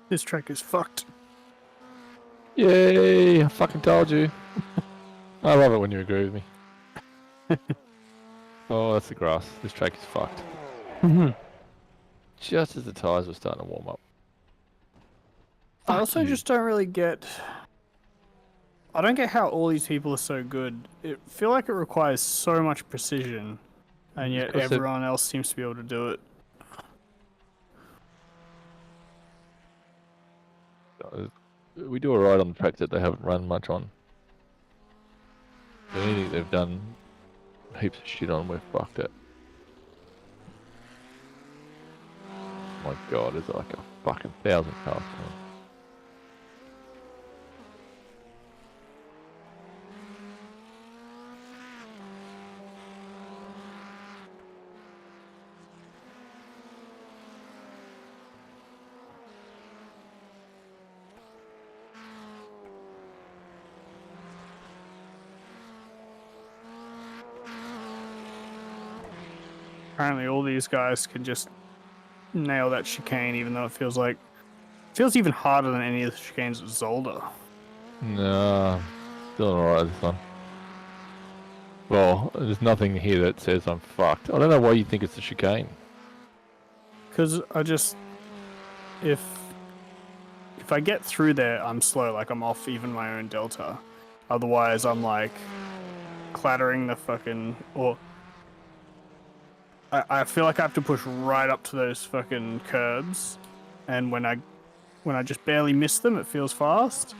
This track is fucked. Yay! I fucking told you. I love it when you agree with me. Oh, that's the grass. This track is fucked. Just as the tyres were starting to warm up. I also just don't really get... I don't get how all these people are so good. I feel like it requires so much precision, and yet everyone else seems to be able to do it. We do alright on the tracks that they haven't run much on. Anything they've done heaps of shit on, we're fucked it. Oh my god, there's like a fucking 1,000 cars. Apparently all these guys can just nail that chicane, even though it feels even harder than any of the chicanes at Zolder. No, still alright this one. Well, there's nothing here that says I'm fucked. I don't know why you think it's a chicane. Because if I get through there, I'm slow, like I'm off even my own delta. Otherwise, I'm like clattering the fucking, or I feel like I have to push right up to those fucking curbs, and when I just barely miss them, it feels fast.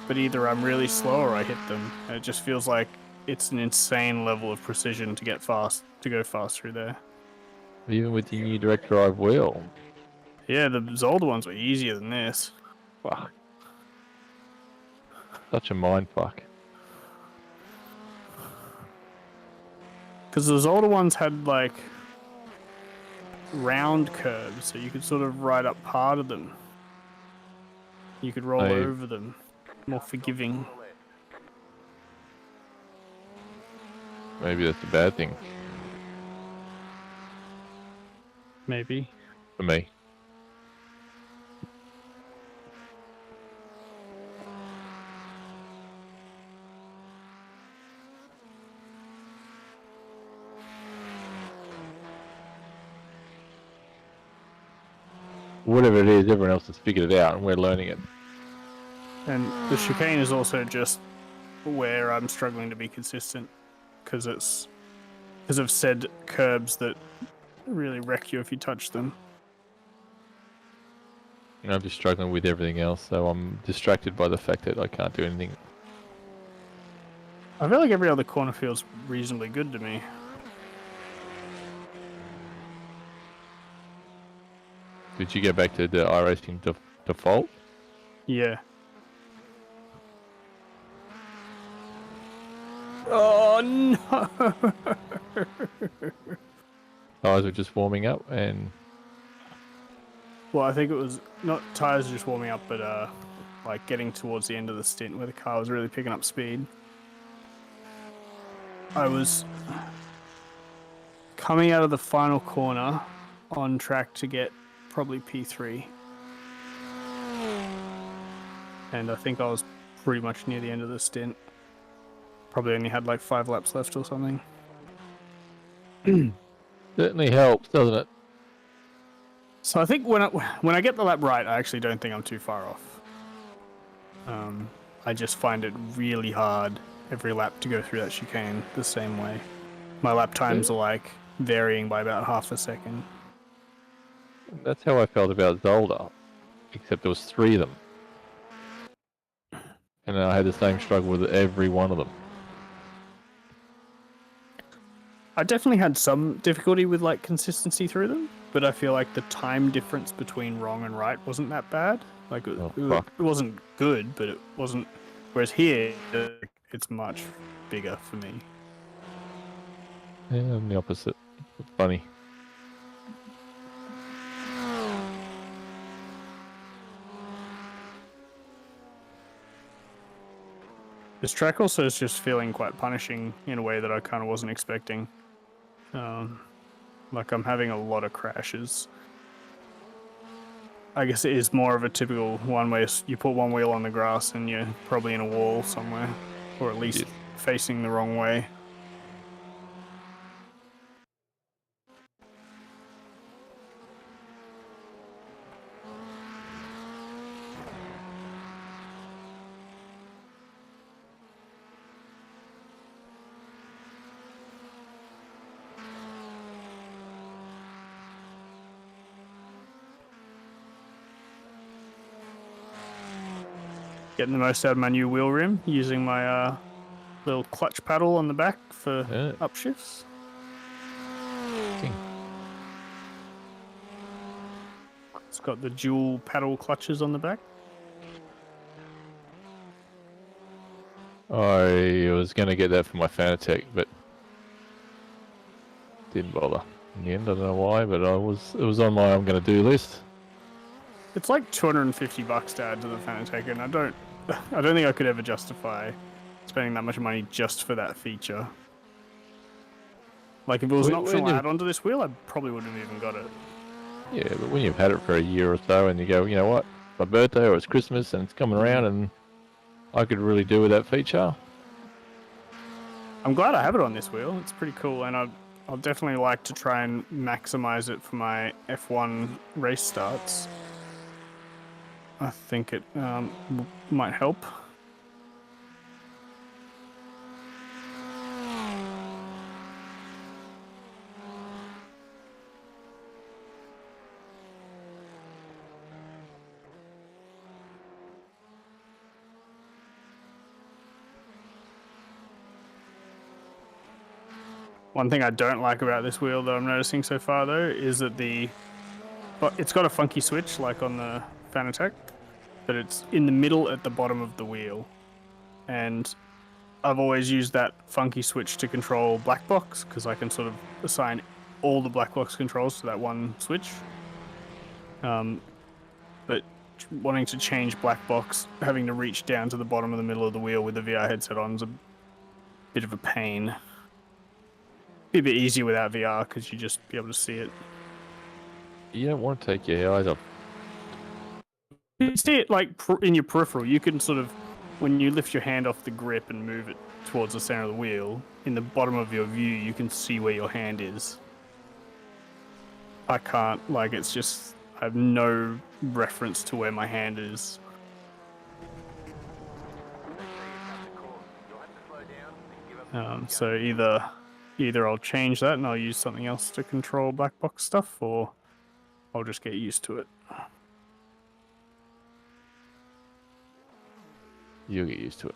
But either I'm really slow or I hit them, and it just feels like it's an insane level of precision to go fast through there. Even with the new direct drive wheel. Yeah, the Zolder ones were easier than this. Fuck. Such a mind fuck. Because the Zolder ones had like round curves, so you could sort of ride up part of them. You could roll over them. More forgiving. Maybe that's a bad thing. Maybe. For me. Whatever it is, everyone else has figured it out and we're learning it. And the chicane is also just where I'm struggling to be consistent, because of said curbs that really wreck you if you touch them. And I'm just struggling with everything else, so I'm distracted by the fact that I can't do anything. I feel like every other corner feels reasonably good to me. Did you go back to the iRacing default? Yeah. Oh no! Tires were just warming up, and Well, I think it was not tires just warming up, but like getting towards the end of the stint where the car was really picking up speed. I was coming out of the final corner on track to get probably P3. And I think I was pretty much near the end of the stint. Probably only had like 5 laps left or something. certainly helps, doesn't it? So I think when I get the lap right, I actually don't think I'm too far off. I just find it really hard every lap to go through that chicane the same way. My lap times are like varying by about half a second. That's how I felt about Zolder, except there was 3 of them. And I had the same struggle with every one of them. I definitely had some difficulty with like consistency through them, but I feel like the time difference between wrong and right wasn't that bad. Like it wasn't good, but it wasn't. Whereas here, it's much bigger for me. Yeah, I'm the opposite. It's funny. This track also is just feeling quite punishing in a way that I kind of wasn't expecting. Like I'm having a lot of crashes. I guess it is more of a typical one where you put one wheel on the grass and you're probably in a wall somewhere, or at least facing the wrong way. Getting the most out of my new wheel rim using my little clutch paddle on the back for upshifts. It's got the dual paddle clutches on the back. I was going to get that for my Fanatec, but didn't bother. In the end, I don't know why, but it was on my I'm going to do list. It's like $250 to add to the Fanatec, and I don't think I could ever justify spending that much money just for that feature. Like if it was an optional add-on to this wheel, I probably wouldn't have even got it. Yeah, but when you've had it for a year or so and you go, you know what, my birthday or it's Christmas and it's coming around and I could really do with that feature. I'm glad I have it on this wheel. It's pretty cool, and I'll definitely like to try and maximize it for my F1 race starts. I think it might help. One thing I don't like about this wheel that I'm noticing so far, though, is that it's got a funky switch like on the Fanatec, but it's in the middle at the bottom of the wheel. And I've always used that funky switch to control black box because I can sort of assign all the black box controls to that one switch. But wanting to change black box, having to reach down to the bottom of the middle of the wheel with the VR headset on is a bit of a pain. Be a bit easier without VR because you just be able to see it. You don't want to take your eyes off. You see it like in your peripheral. You can sort of, when you lift your hand off the grip and move it towards the center of the wheel, in the bottom of your view, you can see where your hand is. I can't, like, it's just, I have no reference to where my hand is. So either I'll change that and I'll use something else to control black box stuff, or I'll just get used to it. You'll get used to it.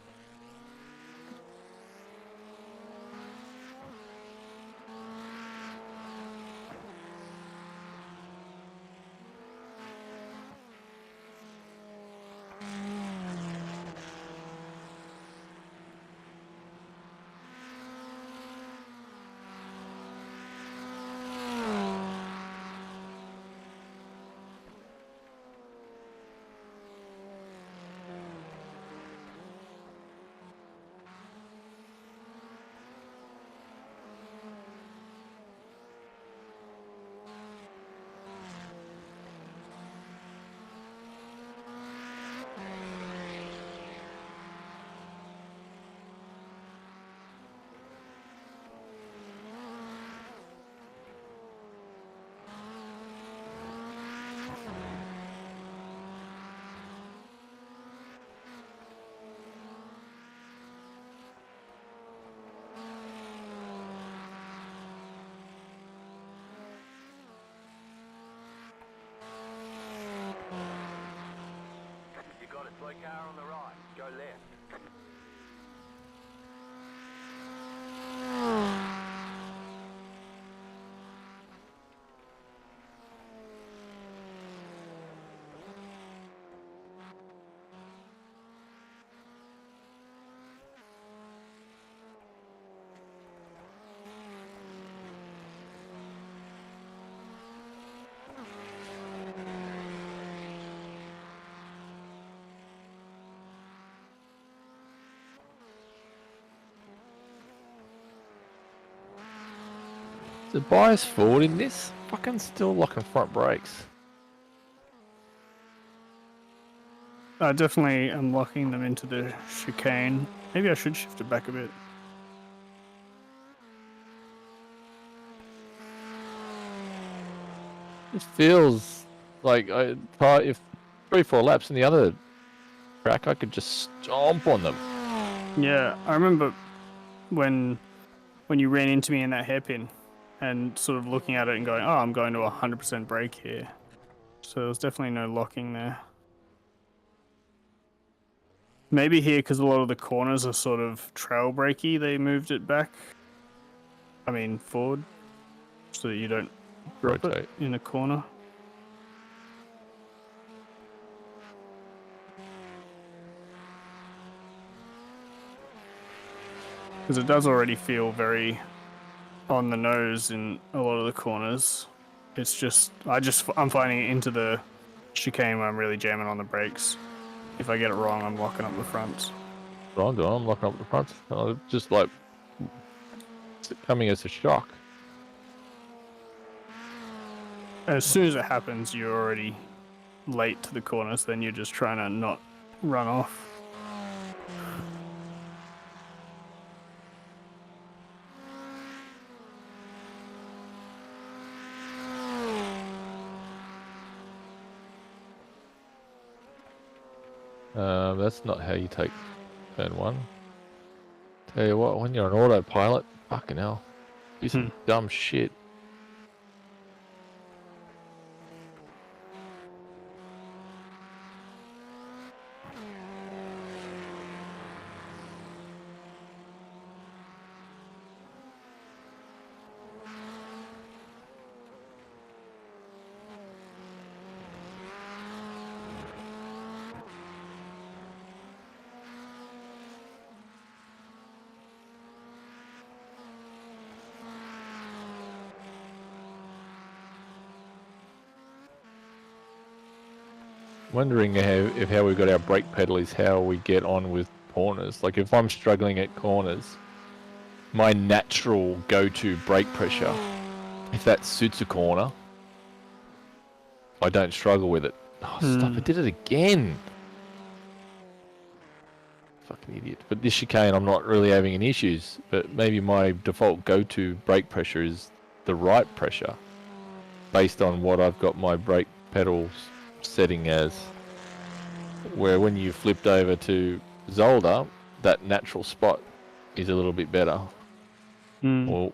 Slow car on the right. Go left. Is the bias forward in this? Fucking still locking front brakes. I definitely am locking them into the chicane. Maybe I should shift it back a bit. It feels like if 3-4 laps in the other track, I could just stomp on them. Yeah, I remember when you ran into me in that hairpin and sort of looking at it and going, oh, I'm going to 100% brake here. So there's definitely no locking there. Maybe here, because a lot of the corners are sort of trail brakey, they moved it back. I mean, forward. So that you don't drop Rotate. it in a corner. Because it does already feel very on the nose in a lot of the corners. It's just, I'm finding it into the chicane where I'm really jamming on the brakes. If I get it wrong, I'm locking up the fronts. What I'm doing, I'm locking up the front. Just like it's coming as a shock. As soon as it happens, you're already late to the corners, then you're just trying to not run off. That's not how you take turn 1. Tell you what, when you're on autopilot, fucking hell, do some dumb shit. Wondering how we got our brake pedal is how we get on with corners. Like if I'm struggling at corners, my natural go-to brake pressure, if that suits a corner, I don't struggle with it. Oh, stop! I did it again. Fucking idiot. But this chicane, I'm not really having any issues. But maybe my default go-to brake pressure is the right pressure, based on what I've got my brake pedals setting as. Where when you flipped over to Zolder, that natural spot is a little bit better. Or,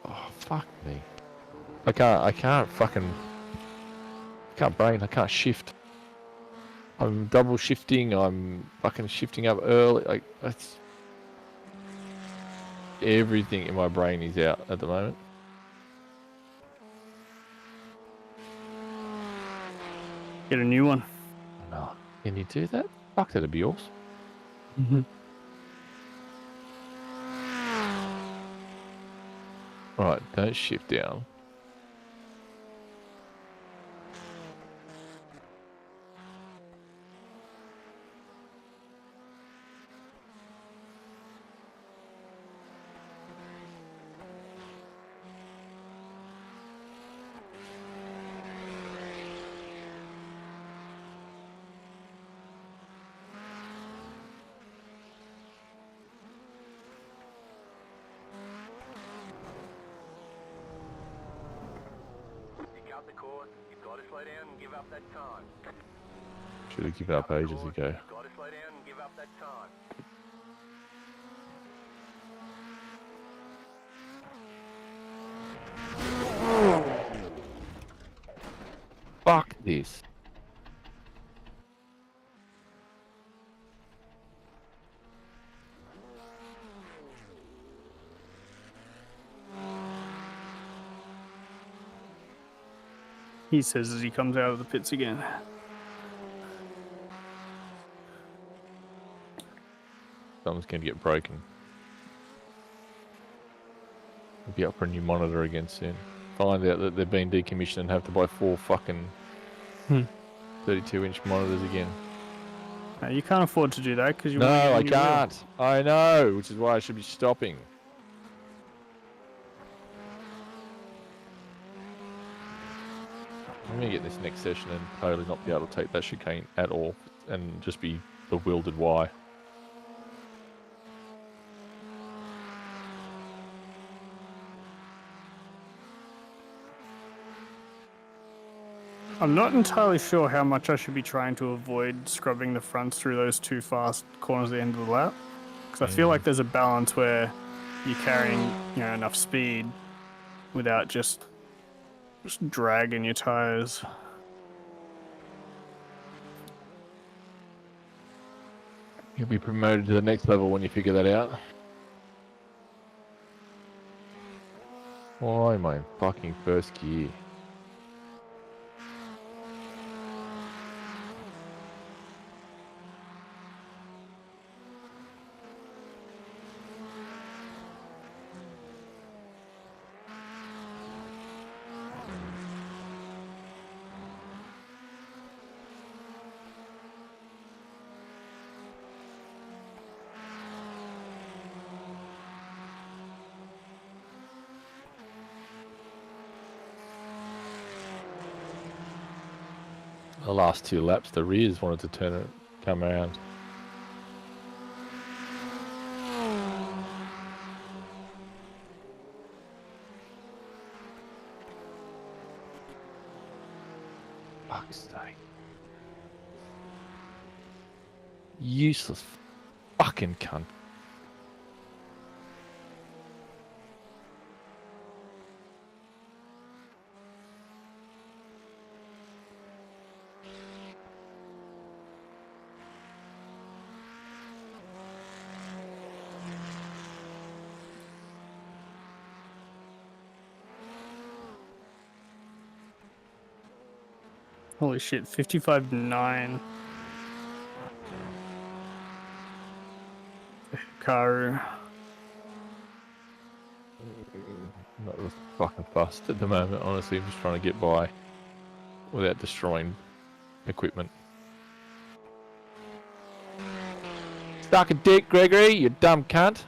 oh fuck me! I can't brain. I can't shift. I'm double shifting. I'm fucking shifting up early. Like that's everything in my brain is out at the moment. Get a new one. No, can you do that? Fuck, that'd be awesome. Right, don't shift down. The course, you've got to slow down and give up that time. Should have given up ages ago. You've got to slow down and give up that time. Fuck this. He says as he comes out of the pits again. Something's going to get broken. I'll be up for a new monitor again soon. Find out that they've been decommissioned and have to buy 4 fucking 32-inch monitors again. You can't afford to do that because you No, want to get I a new wheel. can't. I know, which is why I should be stopping. I'm going to get this next session and totally not be able to take that chicane at all and just be bewildered why. I'm not entirely sure how much I should be trying to avoid scrubbing the fronts through those 2 fast corners at the end of the lap. Because I feel like there's a balance where you're carrying, enough speed without just dragging your tires. You'll be promoted to the next level when you figure that out. Why am I in fucking first gear? The last 2 laps, the rears wanted to come around. Fuck's sake. Useless fucking cunt. Holy shit, 55.9. Karu. Not really fucking fussed at the moment, honestly. I'm just trying to get by without destroying equipment. Suck a dick, Gregory, you dumb cunt.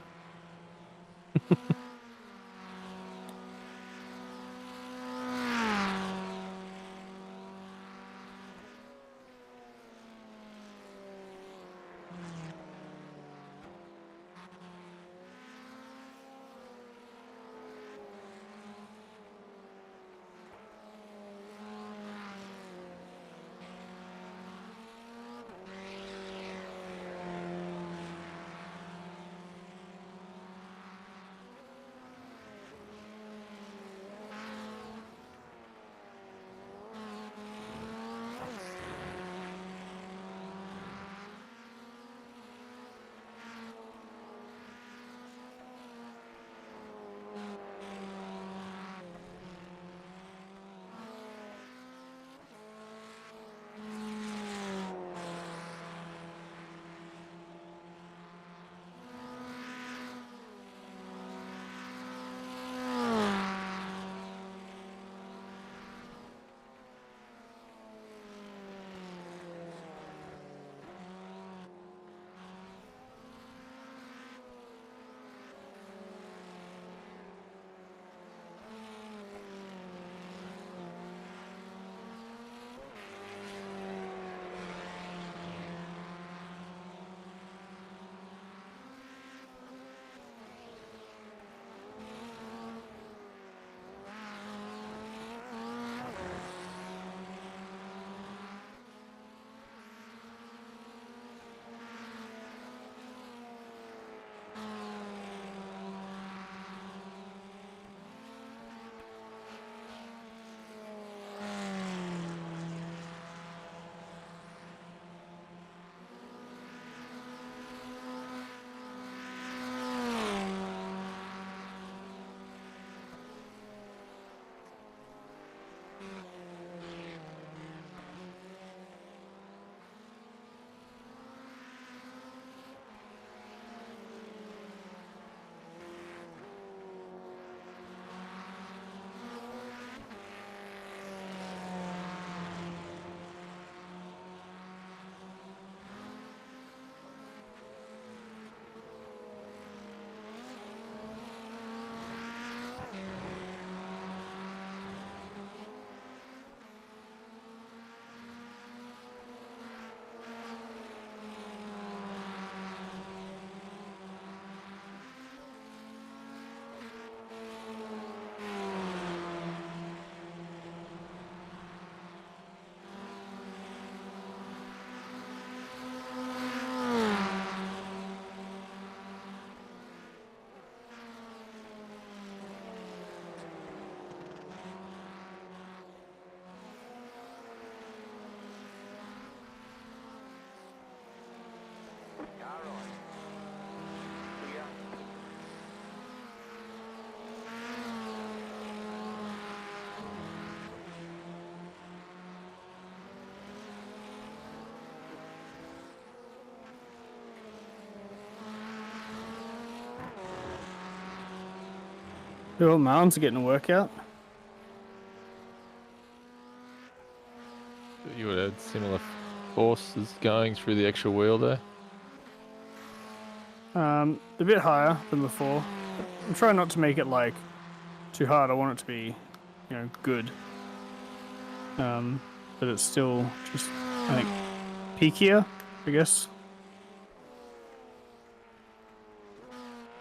Well, Martin's getting a workout. You would have similar forces going through the actual wheel there. A bit higher than before. I'm trying not to make it like too hard. I want it to be, good. But it's still just, I think, peakier, I guess.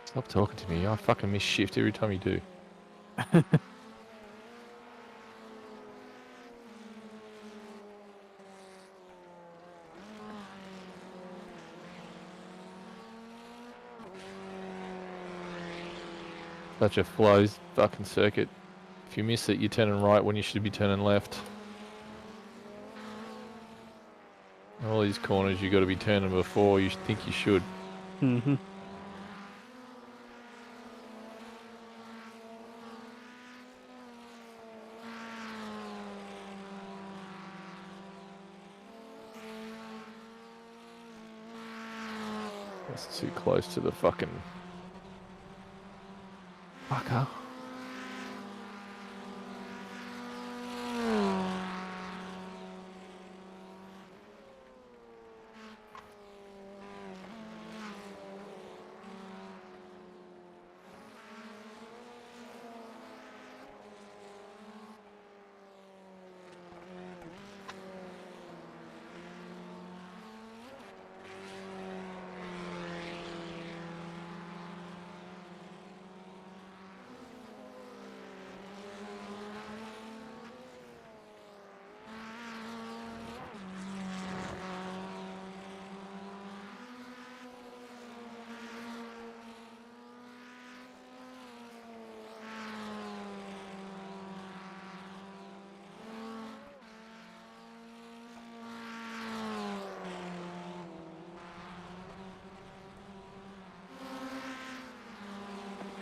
Stop talking to me. I fucking miss shift every time you do. Such a flows fucking circuit. If you miss it, you're turning right when you should be turning left. All these corners you got to be turning before you think you should. Mm-hmm. That's too close to the fucking fucker.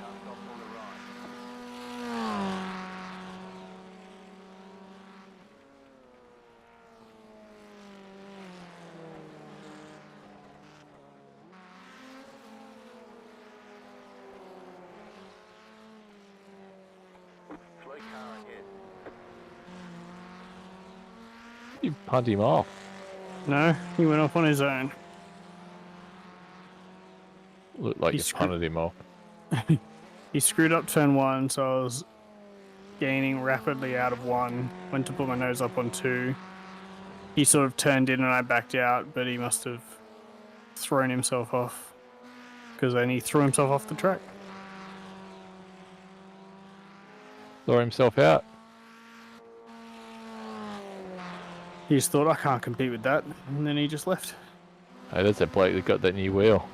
Car stops on the right. Slow car ahead. You punt him off. No, he went off on his own. Looked like He you screw- punted him off. He screwed up turn 1, so I was gaining rapidly out of 1. Went to put my nose up on 2. He sort of turned in and I backed out, but he must have thrown himself off. Because then he threw himself off the track. Throw himself out. He just thought, I can't compete with that. And then he just left. Hey, that's that bloke that got that new wheel.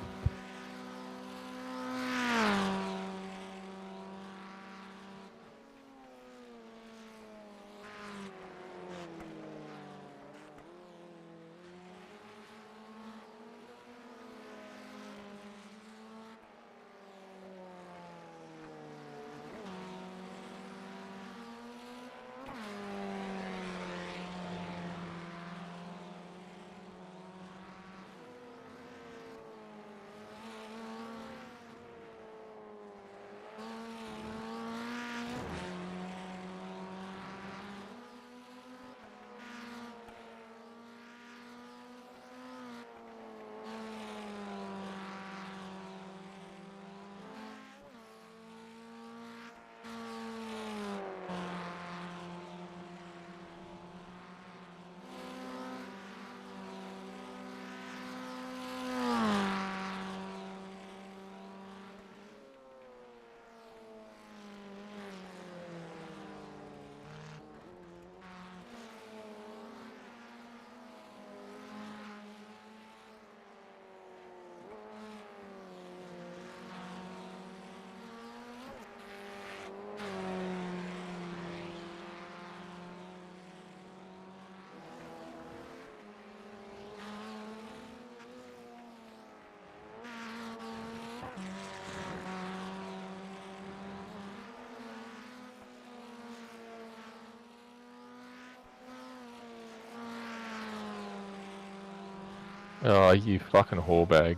Oh, you fucking whore bag.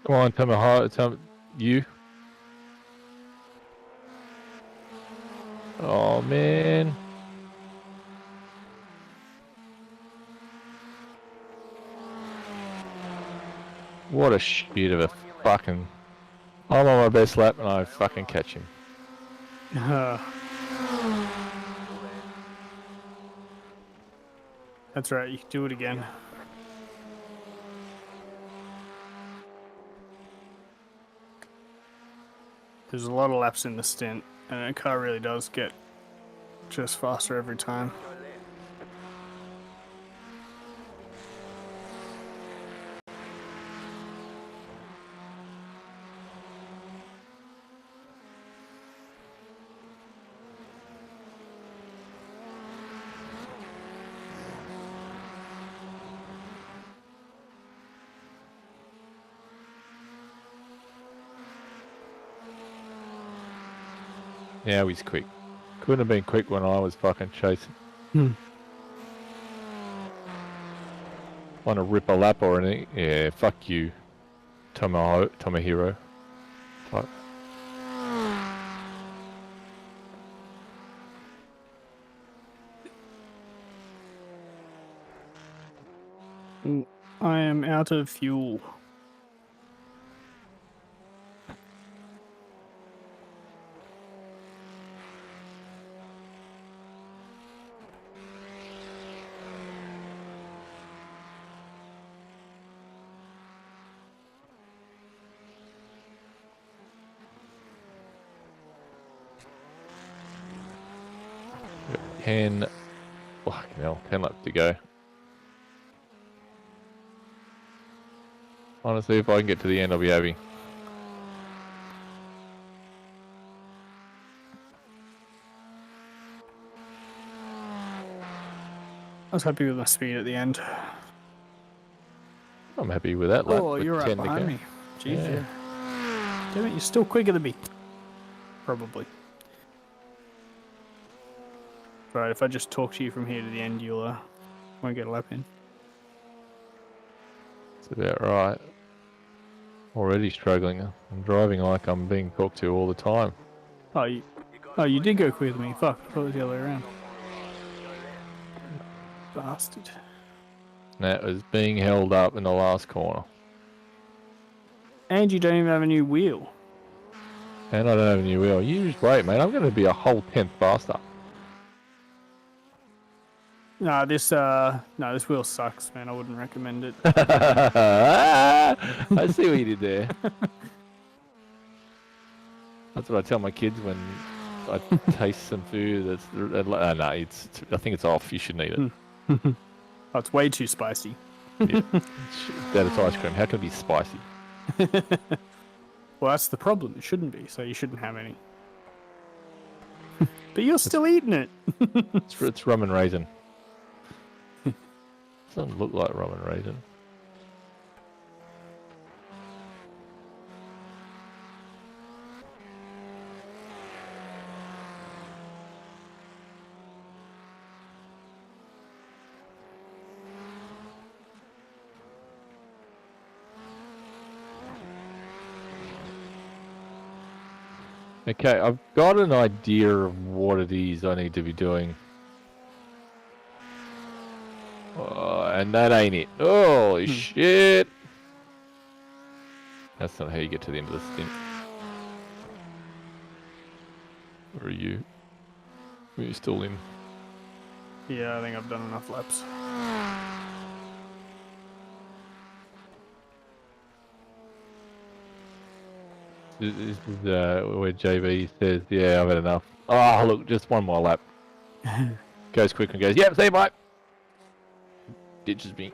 Come on, tell me how. Tell me, you. Oh man. What a shit of a fucking. I'm on my best lap and I fucking catch him. That's right, you can do it again. There's a lot of laps in the stint, and the car really does get just faster every time. Now he's quick. Couldn't have been quick when I was fucking chasing. Want to rip a lap or anything? Yeah, fuck you, Tomohiro. Fuck. I am out of fuel. Got 10. Fucking hell, 10 laps to go. Honestly, if I can get to the end, I'll be happy. I was happy with my speed at the end. I'm happy with that lap. Oh, with you're right 10 to behind go. me. Jeez, Yeah. yeah. Damn it, you're still quicker than me. Probably. Right, if I just talk to you from here to the end, you'll won't get a lap in. That's about right. Already struggling. I'm driving like I'm being talked to all the time. Oh, you did go quicker than me. Fuck, I thought it was the other way around. Bastard. That was being held up in the last corner. And you don't even have a new wheel. And I don't have a new wheel. You just wait, mate. I'm going to be a whole 10th faster. Nah, this wheel sucks, man. I wouldn't recommend it. I see what you did there. That's what I tell my kids when I taste some food that's... no, I think it's off. You shouldn't eat it. Oh, it's way too spicy. Yeah. That it's ice cream. How can it be spicy? Well, that's the problem. It shouldn't be, so you shouldn't have any. But you're still eating it. It's rum and raisin. Doesn't look like rum and raisin. Okay, I've got an idea of what it is I need to be doing. And that ain't it. Holy shit! That's not how you get to the end of the stint. Or are you? Are you still in? Yeah, I think I've done enough laps. This is where JB says, yeah, I've had enough. Oh, look, just one more lap. Goes quick and goes, yep, see you, bye. Ditches me.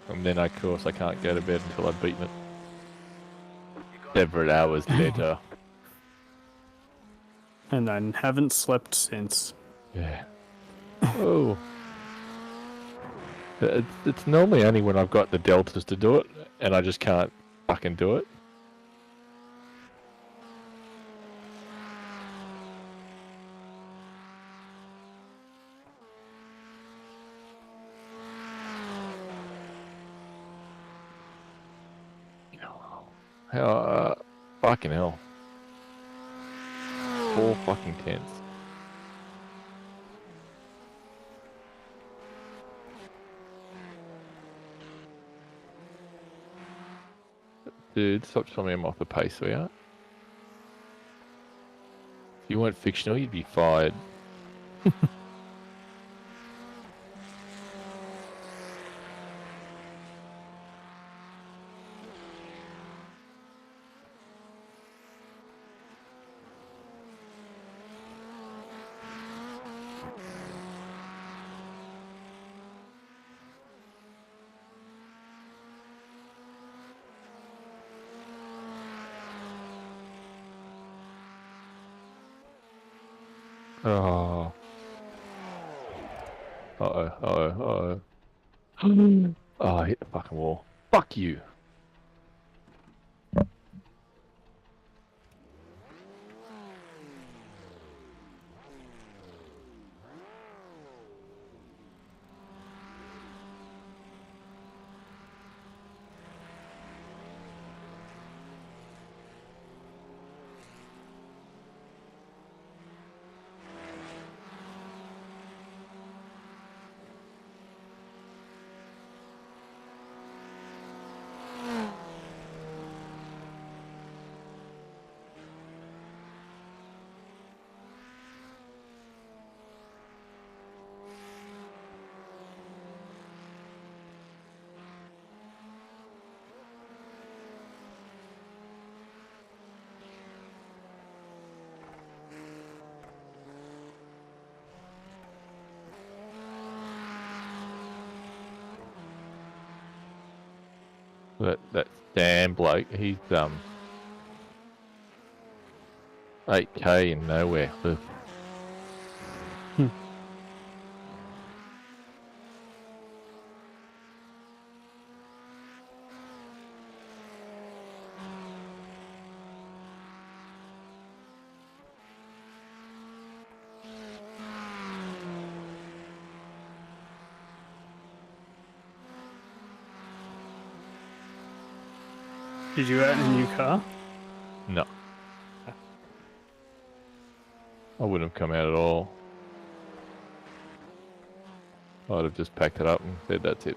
And then, of course, I can't go to bed until I've beaten it. Several hours later. And I haven't slept since. Yeah. Oh. It's normally only when I've got the deltas to do it, and I just can't fucking do it. Fucking hell. 4 fucking tenths. Dude, stop telling me I'm off the pace, we are. If you weren't fictional, you'd be fired. Oh. Uh-oh, uh-oh, uh-oh. Oh, I hit the fucking wall. Fuck you. That damn bloke, he's 8k in nowhere. Ugh. Did you own a new car? No. I wouldn't have come out at all. I'd have just packed it up and said that's it.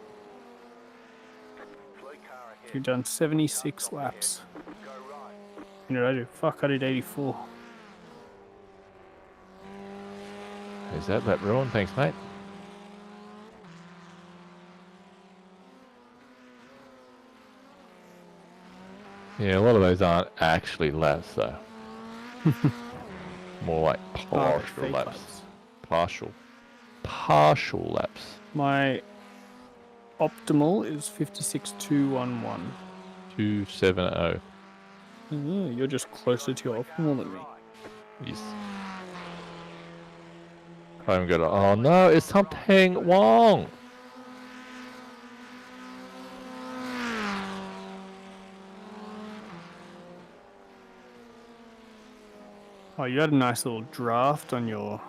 Fleet car ahead. You've done 76 laps. Go right. You know what I do? Fuck, I did 84. Is that ruin? Thanks, mate. Yeah, a lot of those aren't actually laps, though. More like partial fake laps. Partial laps. My optimal is 56.211. 270. You're just closer to your optimal than me. Yes. I haven't got a... Oh no, it's something wrong. Oh, you had a nice little draft on your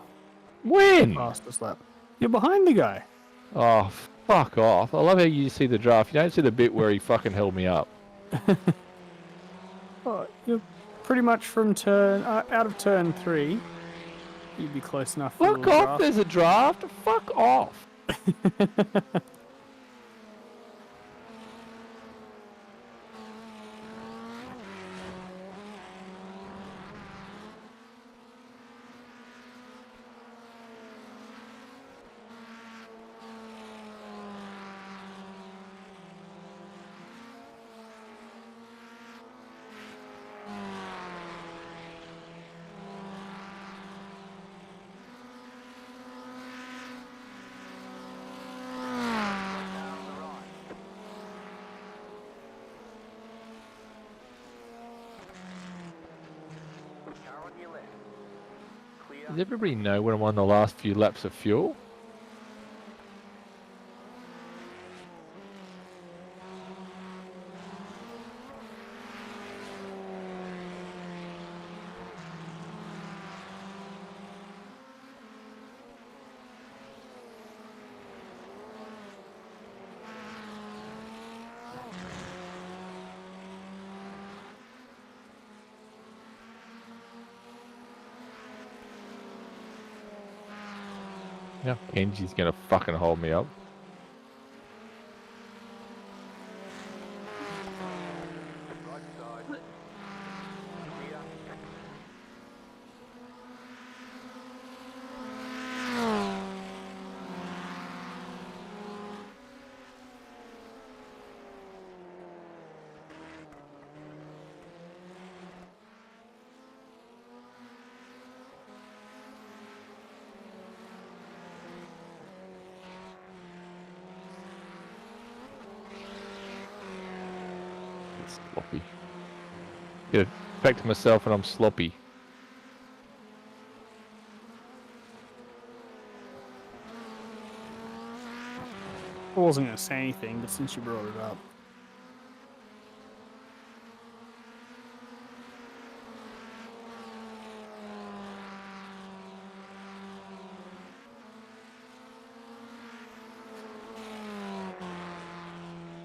When? fastest lap. You're behind the guy. Oh, fuck off. I love how you see the draft. You don't see the bit where he fucking held me up. Oh, you're pretty much from turn out of turn 3. You'd be close enough for Fuck a off, draft. there's a draft. Fuck off. Car on your left. Clear. Does everybody know when I'm on the last few laps of fuel? Yeah, Kenji's gonna fucking hold me up. Right side. Clear. It's sloppy. Get back to myself and I'm sloppy. I wasn't going to say anything, but since you brought it up.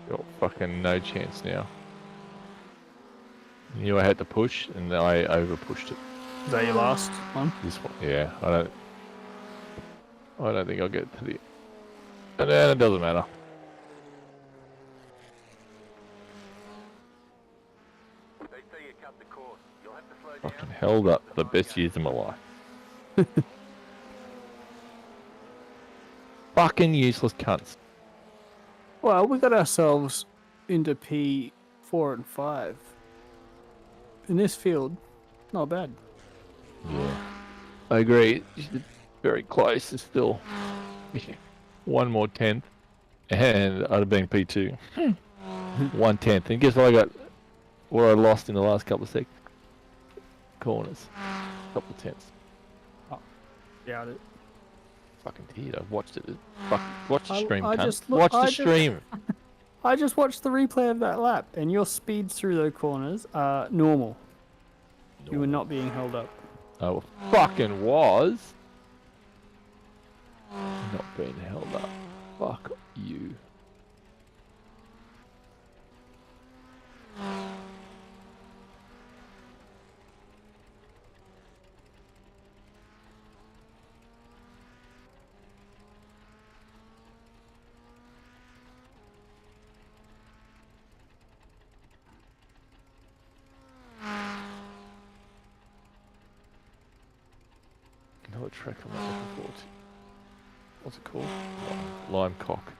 Got fucking no chance now. Knew I had to push and I over pushed it. Is that your last one? This one, yeah. I don't think I'll get to the. And then it doesn't matter. They say you cut the course. You'll have to slow Fucking down. held up the best years of my life. Fucking useless cunts. Well, we got ourselves into P4 and 5. In this field, not bad. Yeah. I agree. It's very close. It's still one more tenth. And I'd have been P2. 1/10. And guess what I got? What I lost in the last couple of corners. Couple of tenths. Doubt it. Fucking did. I watched it. Fuck. Watch the stream, I cunt. just Watch the stream. I just watched the replay of that lap, and your speeds through those corners are normal. You were not being held up. I fucking was. Not being held up. Fuck you. You know what track I'm not looking forward to? What's it called? Lime cock.